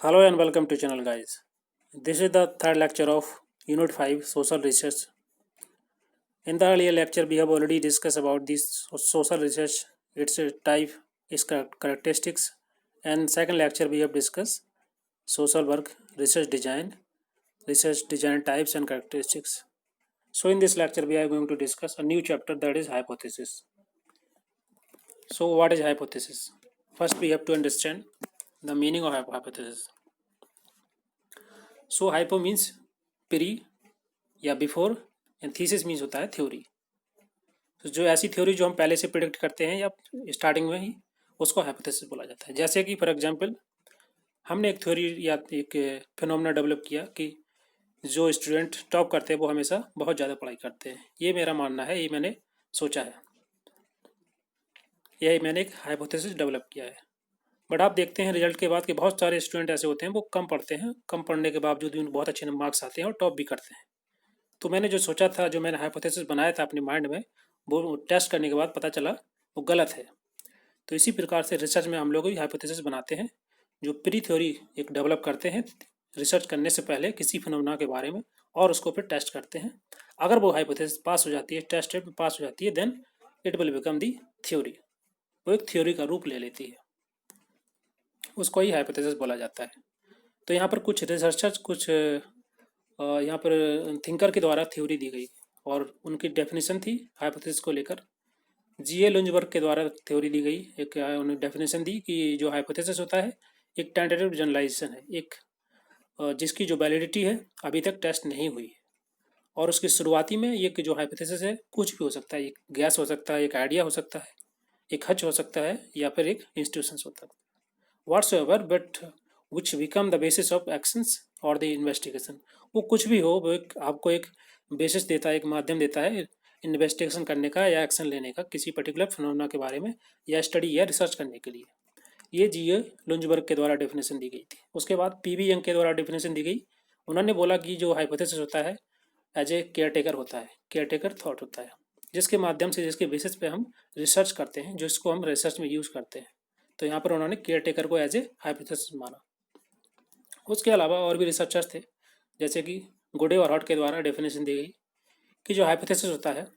Hello and welcome to channel guys. This is the third lecture of Unit 5 Social Research. In the earlier lecture we have already discussed about this social research, its type, its characteristics, and second lecture we have discussed social work, research design types and characteristics. So in this lecture we are going to discuss a new chapter, that is hypothesis. So what is hypothesis? First we have to understand the meaning of hypothesis. So hypo means pre या before and thesis means होता है theory. तो जो ऐसी theory जो हम पहले से प्रिडिक्ट करते हैं या स्टार्टिंग में ही, उसको हाइपोथेसिस बोला जाता है। जैसे कि फॉर एग्जांपल हमने एक थ्योरी या एक फिनोमेना डेवलप किया कि जो स्टूडेंट टॉप करते हैं वो हमेशा बहुत ज़्यादा पढ़ाई करते हैं। ये मेरा मानना है, ये मैंने सोचा है, यही मैंने एक हाइपोथेसिस डेवलप किया है। बट आप देखते हैं रिजल्ट के बाद कि बहुत सारे स्टूडेंट ऐसे होते हैं वो कम पढ़ते हैं, कम पढ़ने के बावजूद भी उनको बहुत अच्छे मार्क्स आते हैं और टॉप भी करते हैं। तो मैंने जो सोचा था, जो मैंने हाइपोथेसिस बनाया था अपने माइंड में, वो टेस्ट करने के बाद पता चला वो गलत है। तो इसी प्रकार से रिसर्च में हम लोग भी हाइपोथेसिस बनाते हैं, जो प्री थ्योरी एक डेवलप करते हैं रिसर्च करने से पहले किसी फिनोमेना के बारे में, और उसको फिर टेस्ट करते हैं। अगर वो हाइपोथेसिस पास हो जाती है, टेस्ट में पास हो जाती है, then it will become the theory. वो एक थ्योरी का रूप ले लेती है, उसको ही हाइपोथेसिस बोला जाता है। तो यहाँ पर कुछ रिसर्चर्स, कुछ यहाँ पर थिंकर के द्वारा थ्योरी दी गई और उनकी डेफिनेशन थी हाइपोथेसिस को लेकर। जी ए लुंजबर्ग के द्वारा थ्योरी दी गई, एक उन्होंने डेफिनेशन दी कि जो हाइपोथेसिस होता है एक टेंटेटिव जनरलाइजेशन है, एक जिसकी जो वैलिडिटी है अभी तक टेस्ट नहीं हुई है। और उसकी शुरुआती में ये कि जो हाइपोथेसिस है कुछ भी हो सकता है, एक गैस हो सकता है, एक आइडिया हो सकता है, एक हच हो सकता है, या फिर एक इंस्टीट्यूशन होता है, whatsoever, but which become the basis of actions or the investigation। वो कुछ भी हो, वो एक आपको एक बेसिस देता है, एक माध्यम देता है इन्वेस्टिगेशन करने का या एक्शन लेने का किसी पर्टिकुलर फिनोमेना के बारे में, या स्टडी या रिसर्च करने के लिए। ये जी ए लुंजबर्ग के द्वारा डेफिनेशन दी गई थी। उसके बाद पी वी यंग के द्वारा डेफिनेशन दी गई। उन्होंने बोला कि जो हाइपोथेसिस होता है एज ए केयर टेकर होता है, केयर टेकर थॉट होता है, जिसके माध्यम से, जिसके बेसिस पे हम रिसर्च करते हैं, जो इसको हम रिसर्च में यूज़ करते हैं। तो यहाँ पर उन्होंने केयर टेकर को एज ए हाइपोथेसिस माना। उसके अलावा और भी रिसर्चर्स थे, जैसे कि गुडे और हॉट के द्वारा डेफिनेशन दी गई कि जो हाइपोथेसिस होता है,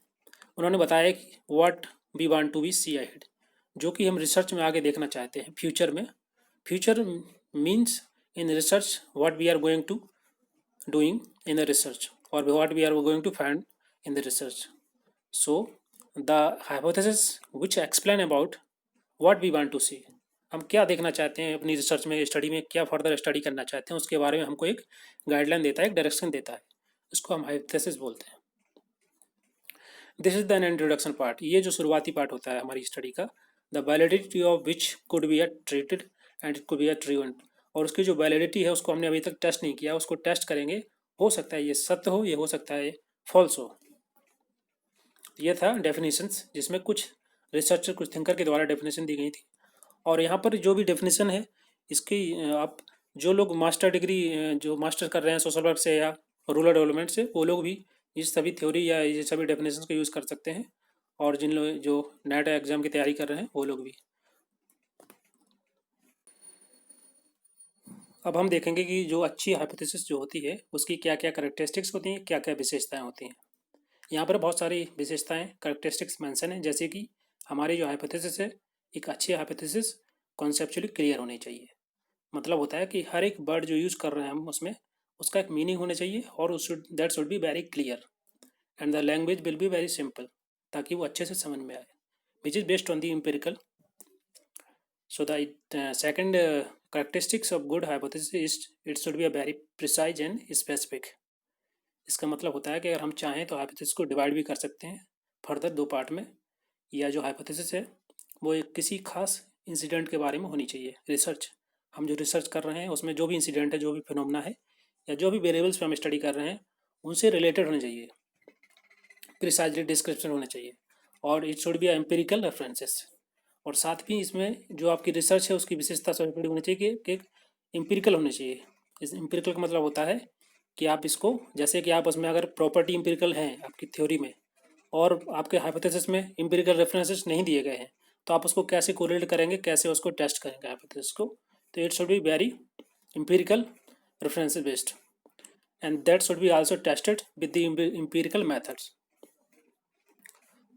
उन्होंने बताया कि what we want to be see ahead, जो कि हम रिसर्च में आगे देखना चाहते हैं फ्यूचर में। Future means in research what we are going to doing in the research, और what we are going to find in the research. So the hypothesis which explain about what we want to see, हम क्या देखना चाहते हैं अपनी research में, study में क्या फर्दर स्टडी करना चाहते हैं, उसके बारे में हमको एक गाइडलाइन देता है, एक डायरेक्शन देता है। इसको हम हाइपोथेसिस बोलते हैं। This is the introduction part. ये जो शुरुआती पार्ट होता है हमारी स्टडी का, the validity of which could be a treated and it could be a true one. और उसकी जो वैलिडिटी है उसको हमने अभी तक टेस्ट नहीं किया, उसको टेस्ट करेंगे। हो सकता है ये सत्य हो, ये हो सकता है ये फॉल्स हो। ये था डेफिनेशंस, जिसमें कुछ रिसर्चर, कुछ थिंकर के द्वारा डेफिनेशन दी गई थी। और यहाँ पर जो भी डेफिनेशन है इसकी आप, जो लोग मास्टर डिग्री, जो मास्टर कर रहे हैं सोशल वर्क से या रूरल डेवलपमेंट से, वो लोग भी इस सभी थ्योरी या ये सभी डेफिनेशन को यूज़ कर सकते हैं। और जिन लोग जो नेट एग्जाम की तैयारी कर रहे हैं वो लोग भी। अब हम देखेंगे कि जो अच्छी हाइपोथेसिस जो होती है उसकी क्या क्या करेक्टरिस्टिक्स होती हैं, क्या क्या विशेषताएं होती हैं। यहाँ पर बहुत सारी विशेषताएं, करेक्टरिस्टिक्स मेंशन है। जैसे कि हमारी जो हाइपोथेसिस है, एक अच्छी हाइपोथेसिस कॉन्सेप्चुअली क्लियर होनी चाहिए। मतलब होता है कि हर एक वर्ड जो यूज़ कर रहे हैं हम उसमें, उसका एक मीनिंग होना चाहिए, और उस that should be very clear, and the language will be very simple, ताकि वो अच्छे से समझ में आए, which is based on the empirical. So the second characteristics of good hypothesis is it should be a very precise and specific। इसका मतलब होता है कि अगर हम चाहें तो हाइपोथेसिस को डिवाइड भी कर सकते हैं फर्दर दो पार्ट में, या जो हाइपोथेसिस है वो एक किसी खास इंसिडेंट के बारे में होनी चाहिए। रिसर्च, हम जो रिसर्च कर रहे हैं उसमें जो भी इंसिडेंट है, जो भी फिनोमेना है, या जो भी वेरिएबल्स पे हम स्टडी कर रहे हैं, उनसे रिलेटेड होने चाहिए, प्रिसाइजली डिस्क्रिप्शन होना चाहिए, और it should be empirical references. और साथ भी इसमें जो आपकी रिसर्च है उसकी विशेषता सबसे होनी चाहिए कि एम्पिरिकल होनी चाहिए। इस एम्पिरिकल का मतलब होता है कि आप इसको, जैसे कि आप उसमें अगर प्रॉपर्टी एम्पिरिकल हैं आपकी थ्योरी में, और आपके हाइपोथेसिस में एम्पिरिकल रेफरेंसेस नहीं दिए गए हैं, तो आप उसको कैसे कोरिलेट करेंगे, कैसे उसको टेस्ट करेंगे हाइपोथेसिस को। तो it should be very empirical reference based, and that should be also tested with the empirical methods,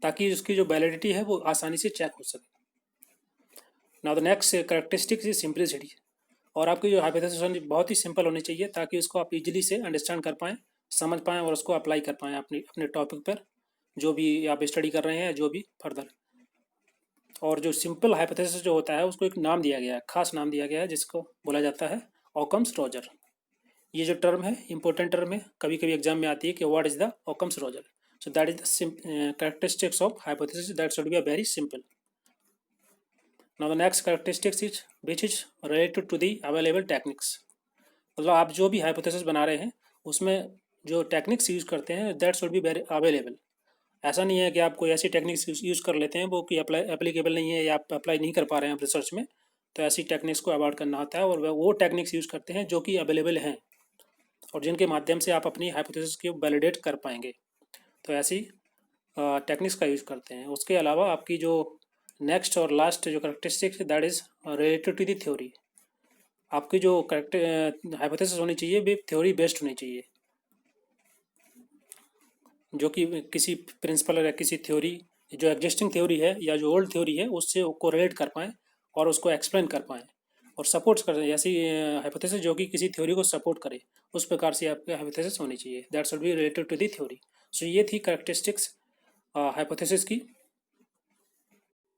ताकि उसकी जो वैलिडिटी है वो आसानी से चेक हो सके। Now the next characteristics is simplicity, और आपकी जो हाइपोथेसिस बहुत ही सिंपल होनी चाहिए ताकि उसको आप इजीली से अंडरस्टैंड कर पाएँ, समझ पाएँ और उसको अप्लाई कर पाएँ अपने अपने टॉपिक पर, जो भी आप स्टडी कर रहे हैं, जो भी फर्दर। और जो सिंपल हाइपोथेसिस जो होता है उसको एक नाम दिया गया है, खास नाम दिया गया है, जिसको बोला जाता है ऑकम्स रोजर। ये जो टर्म है इंपॉर्टेंट टर्म है, कभी कभी एग्जाम में आती है कि what is the Occam's razor. So that is the characteristics of hypothesis that should be very simple. Now the next characteristics is which is related to the available techniques, मतलब आप जो भी हाइपोथेसिस बना रहे हैं उसमें जो टेक्निक्स यूज करते हैं that should be very available. ऐसा नहीं है कि आप कोई ऐसी टेक्निक्स यूज़ कर लेते हैं वो कि एप्लीकेबल नहीं है या आप अप्लाई नहीं कर पा रहे हैं आप रिसर्च में, तो ऐसी टेक्निक्स को अवॉइड करना होता है और वो टेक्निक्स यूज़ करते हैं जो कि अवेलेबल हैं और जिनके माध्यम से आप अपनी हाइपोथेसिस को वैलिडेट कर पाएंगे, तो ऐसी टेक्निक्स का यूज़ करते हैं। उसके अलावा आपकी जो नेक्स्ट और लास्ट जो characteristics that is related to the theory, आपकी जो करेक्ट हाइपोथेसिस होनी चाहिए वे थ्योरी बेस्ड होनी चाहिए, जो कि किसी प्रिंसिपल या किसी थ्योरी, जो एग्जिस्टिंग थ्योरी है या जो ओल्ड थ्योरी है उससे को रिलेट कर पाएँ और उसको एक्सप्लेन कर पाएँ और सपोर्ट करें, ऐसी हाइपोथेसिस जो कि किसी थ्योरी को सपोर्ट करे, उस प्रकार से आपकी हाइपोथेसिस होनी चाहिए। That should be related to the theory. So ये थी कैरेक्टरिस्टिक्स हाइपोथेसिस की।